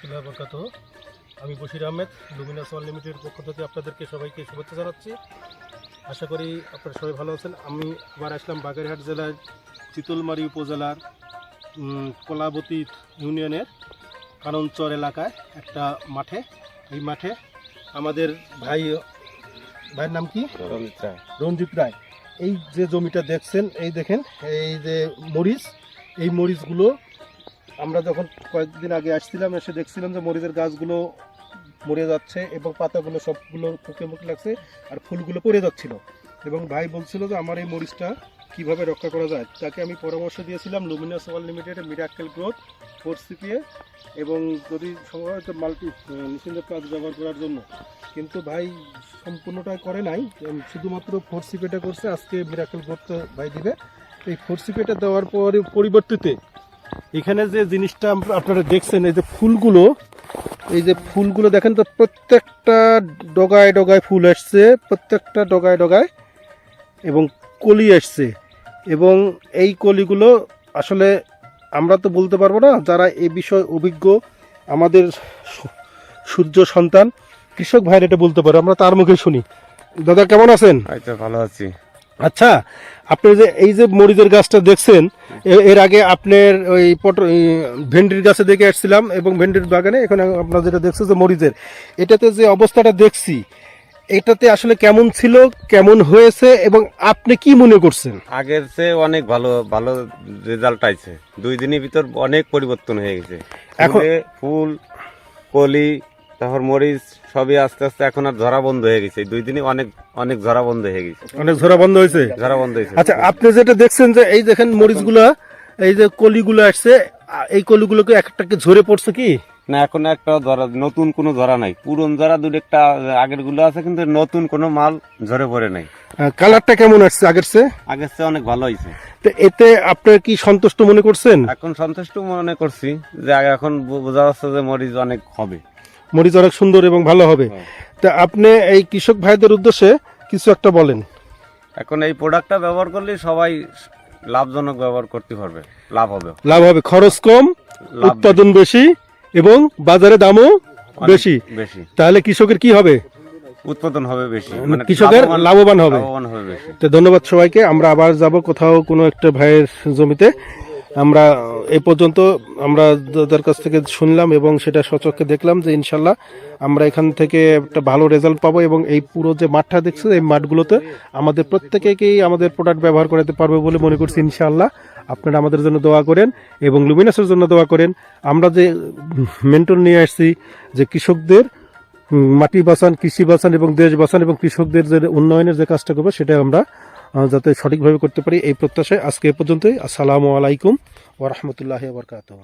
রহমতুল্লাহি ওয়া বারাকাতুহু। আমি বশির আহমেদ, লুমিনাস ওয়াল লিমিটেডের পক্ষ থেকে আপনাদেরকে সবাইকে শুভেচ্ছা জানাচ্ছি। আশা করি আপনারা সবাই ভালো আছেন। আমি আবার আসলাম বাগেরহাট জেলার চিতলমারী উপজেলার কলাবতী ইউনিয়নের কাননচর এলাকায় একটা মাঠে। এই মাঠে আমাদের ভাইয়ের নাম কি? রঞ্জিত রায়। এই যে জমিটা দেখছেন, এই দেখেন, এই যে মরিচ, এই মরিচগুলো আমরা যখন কয়েকদিন আগে আসছিলাম এসে দেখছিলাম যে মরিচের গাছগুলো মরে যাচ্ছে এবং পাতাগুলো সবগুলো ফুকে মুখে লাগছে আর ফুলগুলো পড়ে যাচ্ছিল। এবং ভাই বলছিল যে আমার এই মরিচটা কিভাবে রক্ষা করা যায়। তাকে আমি পরামর্শ দিয়েছিলাম লুমিনাস ওয়াল লিমিটেডের মিরাক্কেল গ্রোথ 4CPA এবং যদি সম্ভবত মাল্টি মেশিনের কাজ ব্যবহার করার জন্য, কিন্তু ভাই সম্পূর্ণটাই করে নাই, শুধুমাত্র 4CPAটা করছে। আজকে মিরাক্কেল গ্রোথটা ভাই দিবে। এই 4CPAটা দেওয়ার পরিবর্তিতে এখানে যে জিনিসটা আপনারা দেখছেন, এই যে ফুলগুলো দেখেন তো, প্রত্যেকটা ডগায় ডগায় ফুল আসছে, প্রত্যেকটা ডগায় ডগায় এবং কলি আসছে। এবং এই কলিগুলো আসলে আমরা তো বলতে পারবো না, যারা এই বিষয়ে অভিজ্ঞ আমাদের সূর্য সন্তান কৃষক ভাইরা এটা বলতে পারে, আমরা তার মুখে শুনি। দাদা কেমন আছেন? ভালো আছি। আচ্ছা, আপনি যে এই যে মরিচের গাছটা দেখছেন, এর আগে আপনার ওই ভেন্ডির গাছে দেখে আসছিলাম এবং ভেন্ডির বাগানে এখন আপনার যেটা দেখছেন যে মরিচের, এটাতে যে অবস্থাটা দেখছি, এটাতে আসলে কেমন ছিল, কেমন হয়েছে এবং আপনি কি মনে করছেন? আগের চেয়ে অনেক ভালো ভালো রেজাল্ট আইছে। 2 দিনের ভিতর অনেক পরিবর্তন হয়ে গেছে। এখন ফুল, কলি, তারপর মরিচ সবই আস্তে আস্তে এখন আর ঝরা বন্ধ হয়ে গেছে। 2 দিনে অনেক ঝরা বন্ধ হয়ে গেছে। অনেক ঝরা বন্ধ হয়েছে। আচ্ছা, আপনি যেটা দেখছেন যে এই দেখেন মরিচগুলা, এই যে কলিগুলো আসছে, এই কলিগুলোকে একটাকে ঝরে পড়ছে কি না? এখন একটা ধরা, নতুন কোনো ধরা নাই। পুরন ধরা 2-1টা আগের গুলো আছে, কিন্তু নতুন কোনো মাল ঝরে পড়ে নাই। কালারটা কেমন আসছে আগের চেয়ে? আগের চেয়ে অনেক ভালো হয়েছে। তো এতে আপনার কি সন্তুষ্ট মনে করছেন? এখন সন্তুষ্ট মনে করছি যে এখন বোঝা যাচ্ছে যে মরিচ অনেক হবে, মরিচ অনেক সুন্দর এবং ভালো হবে। তা আপনি এই কৃষক ভাইদের উদ্দেশ্যে কিছু একটা বলেন। এখন এই প্রোডাক্টটা ব্যবহার করলে সবাই লাভজনক ব্যবহার করতে পারবে, লাভ হবে, খরচ কম, উৎপাদন বেশি এবং বাজারে দামও বেশি। তাহলে কৃষকের কি হবে? উৎপাদন হবে বেশি, মানে কৃষকের লাভবান হবে বেশি। তো ধন্যবাদ সবাইকে। আমরা আবার যাব কোথাও কোনো একটা ভাইয়ের জমিতে। আমরা এই পর্যন্ত আমরা তাদের কাছ থেকে শুনলাম এবং সেটা সচক্ষে দেখলাম যে ইনশাল্লাহ আমরা এখান থেকে একটা ভালো রেজাল্ট পাবো এবং এই পুরো যে মাঠটা দেখছে, এই মাঠগুলোতে আমাদের প্রত্যেকেই আমাদের প্রোডাক্ট ব্যবহার করতে পারবে বলে মনে করছি ইনশাআল্লাহ। আপনারা আমাদের জন্য দোয়া করেন এবং লুমিনাসের জন্য দোয়া করেন। আমরা যে মেন্টর নিয়ে আসছি যে কৃষকদের মাটি বাঁচান, কৃষি বাঁচান এবং দেশ বাঁচান এবং কৃষকদের যে উন্নয়নের যে কাজটা করবো সেটা আমরা যাতে সঠিকভাবে করতে পারি, এই প্রত্যাশায় আজকে এ পর্যন্তই। আসসালামু আলাইকুম ওয়া রাহমাতুল্লাহি ওয়া বারাকাতুহু।